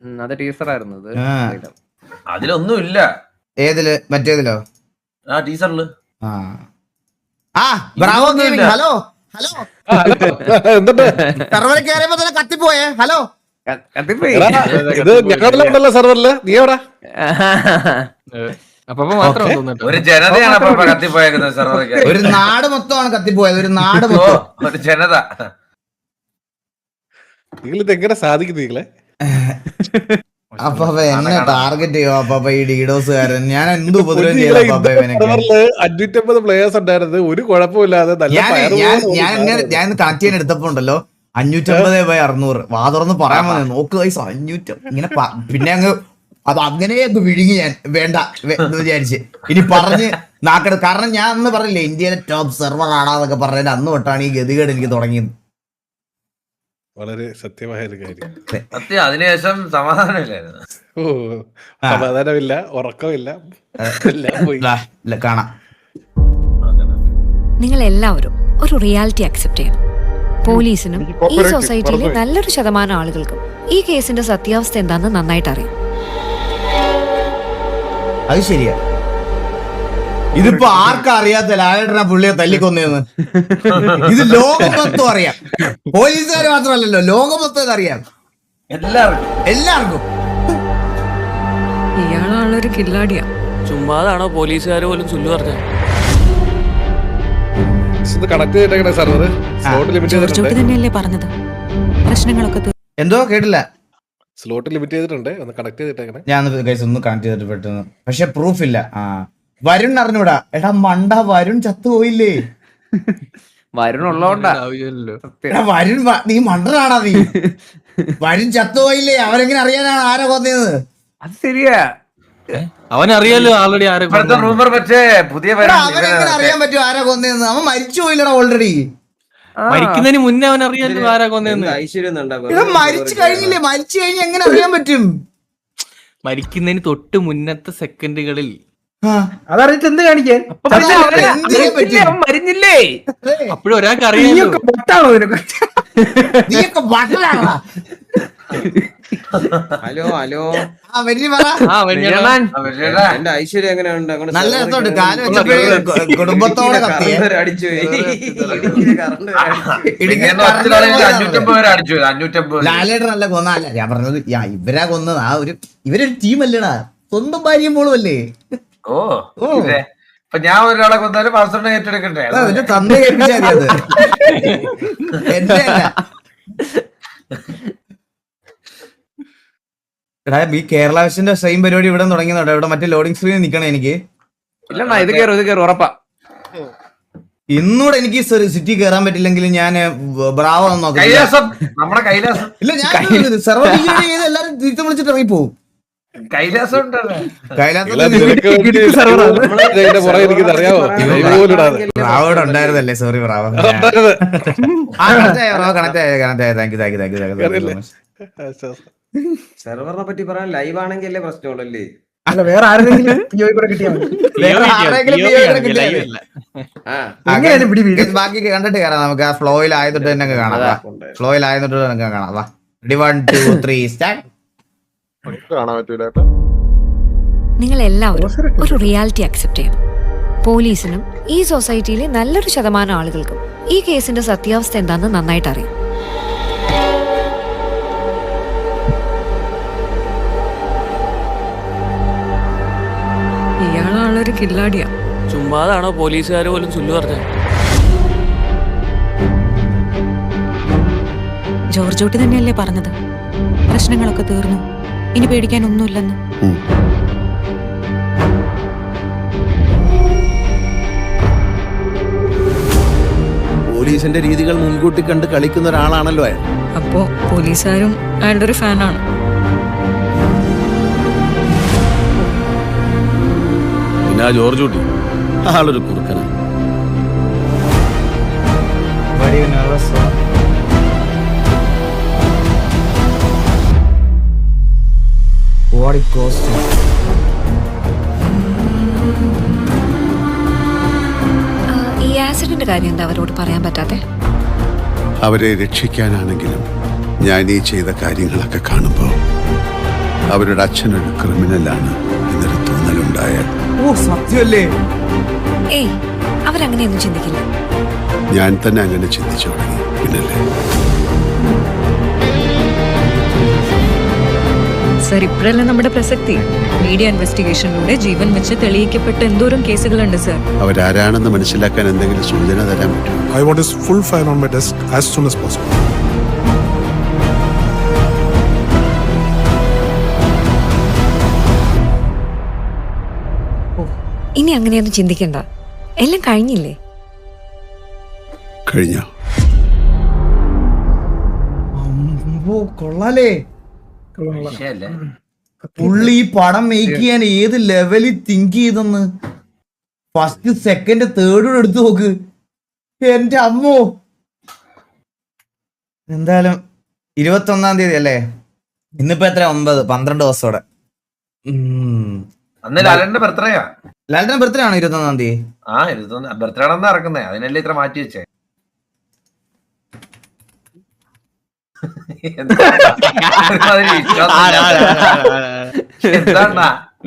അത് ടീസർ ആയിരുന്നു. അതിലൊന്നും ഇല്ല. ഏതില്? മറ്റേതിലോ? ആ ടീസറില്. Bravo Gaming. Hello hello, server കയറിയപ്പോ തന്നെ കത്തിപ്പോയേ. ഹലോ ഇത് ഞങ്ങളുടെ സെർവറില് നീ എവിടെ? ഒരു ജനതയാണ് അപ്പൊ കത്തിപ്പോയേക്കുന്നത്. സർവർ ഒരു നാട് മൊത്തമാണ് കത്തിപ്പോയത്. ഒരു നാട് മൊത്തം, ഒരു ജനത. നിങ്ങളിത് എങ്ങനെ സാധിക്കും നിങ്ങളെ? അപ്പൊ എന്നെ ടാർഗറ്റ് ചെയ്യോ അപ്പൊ ഈ ഡീഡോസുകാരൻ? ഞാൻ എന്ത് ഉപദ്രവം ചെയ്ത? 550 പ്ലേയേഴ്സ് ഉണ്ടായിരുന്നത് ഒരു കുഴപ്പമില്ലാതെ ഞാൻ കണക്ട് ചെയ്യാൻ എടുത്തപ്പോ ഉണ്ടല്ലോ 550/600 വാ തുറന്ന് പറയാൻ വന്നത്. നോക്ക് വയസ്സ് 500 ഇങ്ങനെ പിന്നെ അങ്ങ് അത് അങ്ങനെ വിഴുങ്ങി. ഞാൻ വേണ്ട എന്ന് വിചാരിച്ച് ഇനി പറഞ്ഞ് നാക്കെടുത്ത്. കാരണം ഞാൻ അന്ന് പറഞ്ഞില്ലേ ഇന്ത്യയിലെ ടോപ്പ് സെർവർ ആണാന്നൊക്കെ പറഞ്ഞതിന് അന്ന് തൊട്ടാണ് ഈ ഗതികേട് എനിക്ക് തുടങ്ങിയത്. വളരെ സത്യമായ ഒരു കാര്യം. സത്യം. അതിനുശേഷം സമാധാനമില്ലായിരുന്നു. സമാധാനമില്ല, ഉറക്കമില്ല, കാണാം. നിങ്ങൾ എല്ലാവരും ഒരു റിയാലിറ്റി അക്സെപ്റ്റ് ചെയ്യണം. പോലീസിനും ഈ സൊസൈറ്റിയിലെ നല്ലൊരു ശതമാനം ആളുകൾക്കും ഈ കേസിന്റെ സത്യാവസ്ഥ എന്താണെന്ന് നന്നായിട്ട് അറിയാം. അത് ശരിയാ. ഇതിപ്പോ ആർക്കും അറിയാത്ത ലാലേട്ടനാ പുള്ളിയെ തല്ലിക്കൊന്നേന്ന്. ഇത് ലോകം മൊത്തം അറിയാം. പോലീസുകാർ മാത്രമല്ലല്ലോ, ലോകം മൊത്തം അറിയാം. എല്ലാവർക്കും ഇയാളാണൊരു കില്ലാടിയാ. ചുമ്മാതാണോ പോലീസുകാർ പോലും ചൊല്ലു പറഞ്ഞത്? കണക്ട് ചെയ്തിട്ടേ സർവർ സ്ലോട്ട് ലിമിറ്റ് തന്നെയല്ലേ പറഞ്ഞത്. പ്രശ്നങ്ങളൊക്കെ എന്തോ കേട്ടില്ല. സ്ലോട്ട് ലിമിറ്റ് ചെയ്തിട്ടുണ്ട്, ഒന്ന് കണക്ട് ചെയ്തിട്ടേക്കണേ. ഞാൻ ഒന്ന് കണക്ട് ചെയ്തിട്ട് പെട്ടെന്ന്. പക്ഷെ പ്രൂഫ് ഇല്ല. വരുൺ അറിഞ്ഞൂടാ. എടാ മണ്ട, വരുൺ ചത്തുപോയില്ലേ? വരുൺ ഉള്ളോണ്ടാ. വരുൺ നീ മണ്ടനാടാ നീ. വരുൺ ചത്തുപോയില്ലേ? അവരെങ്ങനെ അറിയാനാണ് ആരാ കൊന്നേന്ന്? അത് ശരിയാ. അവനറിയാലോ ആൾറെഡി ആരെ. റൂമർ പക്ഷേ പുതിയ അവരെങ്ങനെ അറിയാൻ പറ്റും ആരാ കൊന്നേന്ന്? അവൻ മരിച്ചു പോയില്ലടാ ഓൾറെഡി. മരിക്കുന്നതിന് മുന്നേ അവൻ അറിയാലോ ആരാ കൊന്നേന്ന്. മരിച്ചു കഴിഞ്ഞില്ലേ? മരിച്ചു കഴിഞ്ഞ് എങ്ങനെ അറിയാൻ പറ്റും? മരിക്കുന്നതിന് തൊട്ട് മുന്നത്തെ സെക്കൻഡുകളിൽ അതറിഞ്ഞിട്ട് എന്ത് കാണിക്കാൻ? മരിഞ്ഞില്ലേ? അപ്പോഴും ഒരാൾക്ക് അറിയാലോ. ഹലോ ഹലോ, എന്റെ ഐശ്വര്യം എങ്ങനെയുണ്ട്? നല്ല രസമുണ്ട്. കാല് വെച്ചപ്പോഴേ കുടുംബത്തോടെ കത്തിയേ. ലാലേട്ടൻ നല്ല കൊന്നല്ല ഞാൻ പറഞ്ഞത്. ഇവരാ കൊന്നത്. ഇവരൊരു ടീമല്ലേടാ. സ്വന്തം ഭാര്യയും മോളും അല്ലേ? ഇപ്പൊ ഞാൻ ഒരാളെ കൊന്നാലും പാസ്വേഡ് ഏറ്റെടുക്കണ്ടേ? തന്ത കേൾപ്പിച്ചാൽ മതി. അത് എന്റെ എടാ ഈ കേരള വിഷന്റെ സെയിം പരിപാടി ഇവിടെ തുടങ്ങിയതോടെ. ഇവിടെ മറ്റേ ലോഡിംഗ് സ്ക്രീൻ നിക്കണേ എനിക്ക്. ഇല്ലണ്ണാ, ഇത് കയറും ഉറപ്പാ. ഇന്നൂടെ എനിക്ക് സിറ്റി കയറാൻ പറ്റില്ലെങ്കിൽ ഞാൻ ബ്രാവോ നോക്കാം. ഇല്ല, ഞാൻ സെർവർ എല്ലാരും തിരിച്ചു വിളിച്ചിട്ട് ഇറങ്ങി പോകും. ബ്രാവോടെ ഉണ്ടായിരുന്നല്ലേ? Sorry Bravo. സെർവറിനെ പറ്റി പറയാൻ ലൈവ് ആണെങ്കിൽ അല്ലേ പ്രശ്നമുള്ളല്ലേ? അല്ല, വേറെ ആരെങ്കിലും ബാക്കി കണ്ടിട്ട് കയറാം. നമുക്ക് ആ ഫ്ലോയിൽ ആയതൊട്ട് തന്നെ കാണാം. ഫ്ലോയിൽ ആയതൊട്ട് നമുക്ക് കാണാം. വാ, 1 2 3 സ്റ്റാർട്ട്. നിങ്ങൾ എല്ലാവരും ഒരു റിയാലിറ്റി അക്സെപ്റ്റ് ചെയ്യണം. പോലീസിനും ഈ സൊസൈറ്റിയിലെ നല്ലൊരു ശതമാനം ആളുകൾക്കും ഈ കേസിന്റെ സത്യാവസ്ഥ എന്താണെന്ന് നന്നായിട്ട് അറിയാം. ഇയാളാണൊരു കില്ലാടിയാ. ചുമ്മാതാണോ പോലീസുകാർ പോലും ചൊല്ലു പറഞ്ഞത്? ജോർജ് തന്നെയല്ലേ പറഞ്ഞത്. പ്രശ്നങ്ങളൊക്കെ തീർന്നു, ഇനി പേടിക്കാനൊന്നുമില്ലെന്ന്. പോലീസിന്റെ രീതികൾ മുൻകൂട്ടി കണ്ട് കളിക്കുന്ന ഒരാളാണല്ലോ അയാൾ. അപ്പോ പോലീസുകാരും അയാളുടെ ഒരു ഫാനാണ്. പിന്നെ ആ ജോർജ് കുട്ടി ആളൊരു കുറുക്കനാണ്. ഈ ആക്സിഡന്റ് കാര്യം എന്താ അവരോട് പറയാൻ പറ്റാത്തെ? അവരെ രക്ഷിക്കാനാണെങ്കിലും ഞാൻ ഈ ചെയ്ത കാര്യങ്ങളൊക്കെ കാണുമ്പോൾ അവരുടെ അച്ഛനൊരു ക്രിമിനലാണ് എന്നൊരു തോന്നലുണ്ടായാൽ ഓ സത്യമല്ലേ? ഏയ് അവരങ്ങനെയൊന്നും ചിന്തിക്കില്ല. ഞാൻ തന്നെ അങ്ങനെ ചിന്തിച്ചു തുടങ്ങി. പിന്നല്ലേ സർ, ഇപ്പോഴല്ല നമ്മുടെ പ്രസക്തി. മീഡിയ ഇൻവെസ്റ്റിഗേഷനിലൂടെ ജീവൻ വെച്ച് തെളിയിക്കപ്പെട്ട എന്തോരം കേസുകളുണ്ട് സർ. അവരാരാണെന്ന് മനസ്സിലാക്കാൻ എന്തെങ്കിലും സൂചന തരാൻ പറ്റുമോ? I want his full file on my desk as soon as possible. ഇനി അങ്ങനെയൊന്നും ചിന്തിക്കണ്ട, എല്ലാം കഴിഞ്ഞില്ലേ? കഴിഞ്ഞ അമ്പോ കൊള്ളാലേ. വിഷയല്ലേ? പുള്ളി ഈ പടം മേക്ക് ചെയ്യാൻ ഏത് ലെവലിൽ തിങ്ക് ചെയ്തെന്ന്. ഫസ്റ്റ് സെക്കൻഡ് തേർഡ് എടുത്തു നോക്ക്. എന്റെ അമ്മോ. എന്തായാലും 21-ാം തീയതി അല്ലേ? ഇന്നിപ്പോ എത്ര? 12 ദിവസത്തോടെ. അന്ന് ലാലന്റെ ബർത്ത്ഡേയാ. ലാലിന്റെ ബർത്ത്ഡേ ആണോ 21-ാം തീയതി? ആ 21 ബർത്ത്ഡേ ആണെന്ന് ഇറക്കുന്നേ, അതിനല്ലേ ഇത്ര മാറ്റി വെച്ചേ. എന്താ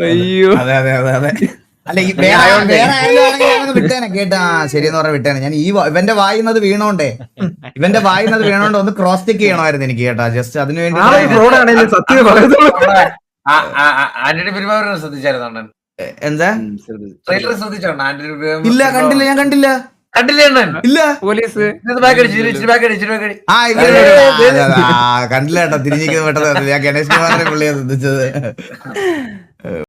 അയ്യോ അതെ അതെ അതെ അതെ. അല്ല ഈ വേറെ ആരെങ്കിലും ആണെങ്കിൽ ഞാനങ്ങ് വിട്ടേനെ. കേട്ടാ ശരിയെന്ന് പറഞ്ഞ വിട്ടേനെ. ഞാൻ ഇവന്റെ വായിന്നത് വീണോണ്ടേ ഒന്ന് ക്രോസ് ചെക്ക് ചെയ്യണമായിരുന്നു എനിക്ക് കേട്ടാ. ജസ്റ്റ് അതിനു വേണ്ടി സത്യം പറയുന്നുള്ളൂ. ആന്റണി പെരുമാറിനെ ശ്രദ്ധിച്ചായിരുന്നു? എന്താ? ട്രെയിലർ ശ്രദ്ധിച്ചോ? ആന്റണി ഇല്ല, കണ്ടില്ല. ഞാൻ കണ്ടില്ല. ഇല്ല. പോലീസ് കണ്ടില്ല കേട്ടോ. തിരിഞ്ഞിരിക്കുന്നത് പെട്ടെന്ന് ഞാൻ ഗണേഷ് കുമാറിനെ പുള്ളിയെ ശ്രദ്ധിച്ചത്.